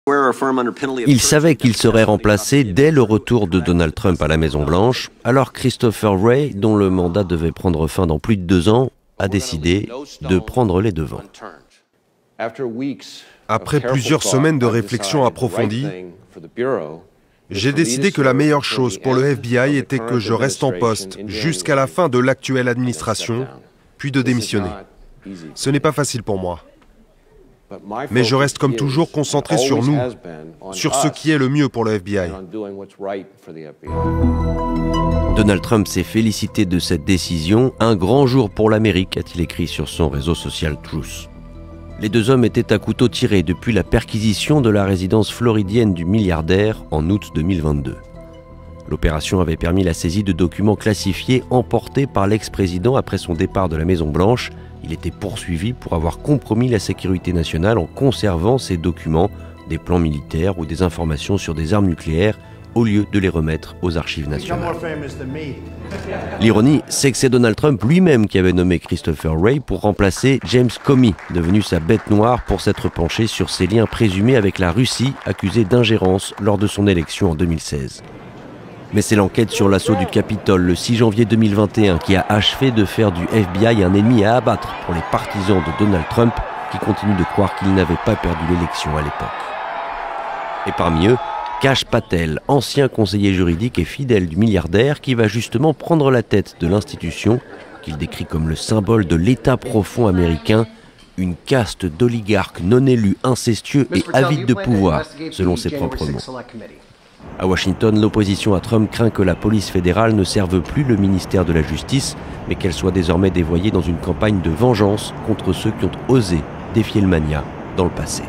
Il savait qu'il serait remplacé dès le retour de Donald Trump à la Maison-Blanche, alors Christopher Wray, dont le mandat devait prendre fin dans plus de 2 ans, a décidé de prendre les devants. Après plusieurs semaines de réflexion approfondie, j'ai décidé que la meilleure chose pour le FBI était que je reste en poste jusqu'à la fin de l'actuelle administration, puis de démissionner. Ce n'est pas facile pour moi. Mais je reste comme toujours concentré sur nous, sur ce qui est le mieux pour le FBI. Donald Trump s'est félicité de cette décision. Un grand jour pour l'Amérique, a-t-il écrit sur son réseau social Truth. Les 2 hommes étaient à couteau tiré depuis la perquisition de la résidence floridienne du milliardaire en août 2022. L'opération avait permis la saisie de documents classifiés emportés par l'ex-président après son départ de la Maison-Blanche. Il était poursuivi pour avoir compromis la sécurité nationale en conservant ces documents, des plans militaires ou des informations sur des armes nucléaires, au lieu de les remettre aux archives nationales. L'ironie, c'est que c'est Donald Trump lui-même qui avait nommé Christopher Wray pour remplacer James Comey, devenu sa bête noire pour s'être penché sur ses liens présumés avec la Russie, accusée d'ingérence lors de son élection en 2016. Mais c'est l'enquête sur l'assaut du Capitole le 6 janvier 2021 qui a achevé de faire du FBI un ennemi à abattre pour les partisans de Donald Trump qui continuent de croire qu'il n'avait pas perdu l'élection à l'époque. Et parmi eux, Kash Patel, ancien conseiller juridique et fidèle du milliardaire qui va justement prendre la tête de l'institution qu'il décrit comme le symbole de l'État profond américain, une caste d'oligarques non élus, incestueux et avides de pouvoir, selon ses propres mots. À Washington, l'opposition à Trump craint que la police fédérale ne serve plus le ministère de la Justice, mais qu'elle soit désormais dévoyée dans une campagne de vengeance contre ceux qui ont osé défier le mania dans le passé.